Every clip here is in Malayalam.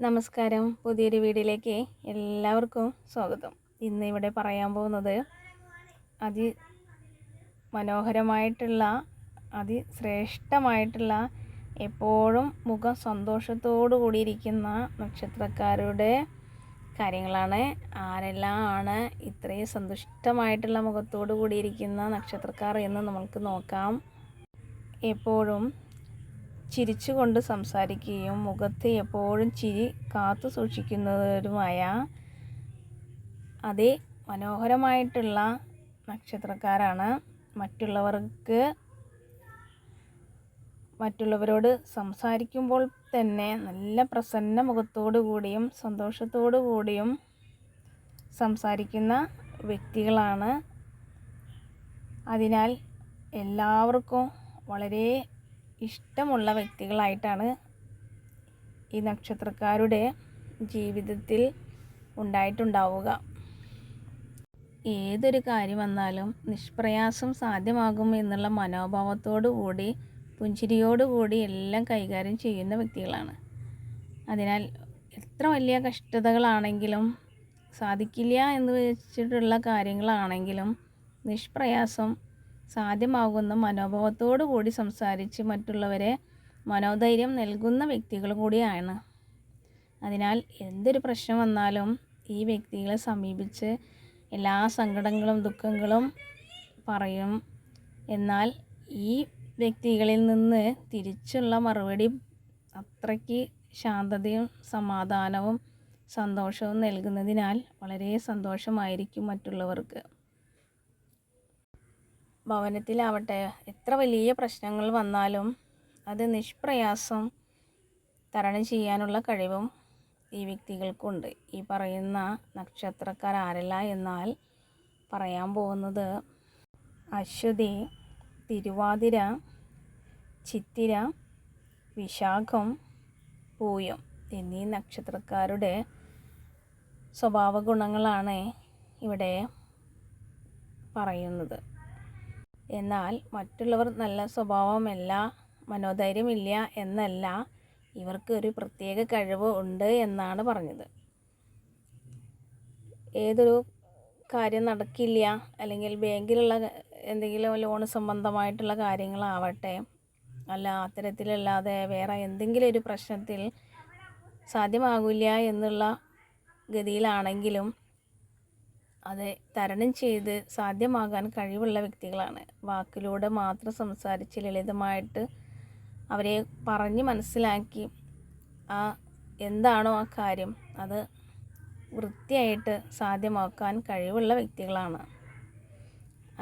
നമസ്കാരം. പുതിയൊരു വീഡിയോയിലേക്ക് എല്ലാവർക്കും സ്വാഗതം. ഇന്ന് ഇവിടെ പറയാൻ പോകുന്നത് അതിമനോഹരമായിട്ടുള്ള അതിശ്രേഷ്ഠമായിട്ടുള്ള എപ്പോഴും മുഖം സന്തോഷത്തോടു കൂടിയിരിക്കുന്ന നക്ഷത്രക്കാരുടെ കാര്യങ്ങളാണ്. ആരെല്ലാം ആണ് ഇത്രയും സന്തുഷ്ടമായിട്ടുള്ള മുഖത്തോടു കൂടിയിരിക്കുന്ന നക്ഷത്രക്കാർ എന്ന് നമുക്ക് നോക്കാം. എപ്പോഴും ചിരിച്ചുകൊണ്ട് സംസാരിക്കുകയും മുഖത്ത് എപ്പോഴും ചിരി കാത്തു സൂക്ഷിക്കുന്നവരുമായ അതേ മനോഹരമായിട്ടുള്ള നക്ഷത്രക്കാരാണ്. മറ്റുള്ളവരോട് സംസാരിക്കുമ്പോൾ തന്നെ നല്ല പ്രസന്ന മുഖത്തോടു കൂടിയും സന്തോഷത്തോടു കൂടിയും സംസാരിക്കുന്ന വ്യക്തികളാണ്. അതിനാൽ എല്ലാവർക്കും വളരെ ഇഷ്ടമുള്ള വ്യക്തികളായിട്ടാണ് ഈ നക്ഷത്രക്കാരുടെ ജീവിതത്തിൽ ഉണ്ടായിട്ടുണ്ടാവുക. ഏതൊരു കാര്യം വന്നാലും നിഷ്പ്രയാസം സാധ്യമാകും എന്നുള്ള മനോഭാവത്തോടു കൂടി പുഞ്ചിരിയോടുകൂടി എല്ലാം കൈകാര്യം ചെയ്യുന്ന വ്യക്തികളാണ്. അതിനാൽ എത്ര വലിയ കഷ്ടതകളാണെങ്കിലും സാധിക്കില്ല എന്ന് വെച്ചിട്ടുള്ള കാര്യങ്ങളാണെങ്കിലും നിഷ്പ്രയാസം സാധ്യമാകുന്ന മനോഭാവത്തോടു കൂടി സംസാരിച്ച് മറ്റുള്ളവരെ മനോധൈര്യം നൽകുന്ന വ്യക്തികൾ കൂടിയാണ്. അതിനാൽ എന്തൊരു പ്രശ്നം വന്നാലും ഈ വ്യക്തികളെ സമീപിച്ച് എല്ലാ സങ്കടങ്ങളും ദുഃഖങ്ങളും പറയും. എന്നാൽ ഈ വ്യക്തികളിൽ നിന്ന് തിരിച്ചുള്ള മറുപടി അത്രയ്ക്ക് ശാന്തതയും സമാധാനവും സന്തോഷവും നൽകുന്നതിനാൽ വളരെ സന്തോഷമായിരിക്കും മറ്റുള്ളവർക്ക്. ഭവനത്തിലാവട്ടെ എത്ര വലിയ പ്രശ്നങ്ങൾ വന്നാലും അത് നിഷ്പ്രയാസം തരണം ചെയ്യാനുള്ള കഴിവും ഈ വ്യക്തികൾക്കുണ്ട്. ഈ പറയുന്ന നക്ഷത്രക്കാർ ആരെല്ലാം എന്നാൽ പറയാൻ പോകുന്നത് അശ്വതി, തിരുവാതിര, ചിത്തിര, വിശാഖം, പൂയം എന്നീ നക്ഷത്രക്കാരുടെ സ്വഭാവ ഗുണങ്ങളാണ് ഇവിടെ പറയുന്നത്. എന്നാൽ മറ്റുള്ളവർ നല്ല സ്വഭാവമല്ല, മനോധൈര്യമില്ല എന്നല്ല, ഇവർക്ക് ഒരു പ്രത്യേക കഴിവ് ഉണ്ട് എന്നാണ് പറഞ്ഞത്. ഏതൊരു കാര്യം നടക്കില്ല, അല്ലെങ്കിൽ ബാങ്കിലുള്ള എന്തെങ്കിലും ലോൺ സംബന്ധമായിട്ടുള്ള കാര്യങ്ങളാവട്ടെ, അല്ല അത്തരത്തിലല്ലാതെ വേറെ എന്തെങ്കിലും ഒരു പ്രശ്നത്തിൽ സാധ്യമാകില്ല എന്നുള്ള ഗതിയിലാണെങ്കിലും അത് തരണം ചെയ്ത് സാധ്യമാകാൻ കഴിവുള്ള വ്യക്തികളാണ്. വാക്കിലൂടെ മാത്രം സംസാരിച്ച് ലളിതമായിട്ട് അവരെ പറഞ്ഞ് മനസ്സിലാക്കി എന്താണോ ആ കാര്യം അത് വൃത്തിയായിട്ട് സാധ്യമാക്കാൻ കഴിവുള്ള വ്യക്തികളാണ്.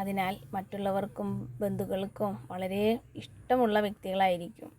അതിനാൽ മറ്റുള്ളവർക്കും ബന്ധുക്കൾക്കും വളരെ ഇഷ്ടമുള്ള വ്യക്തികളായിരിക്കും.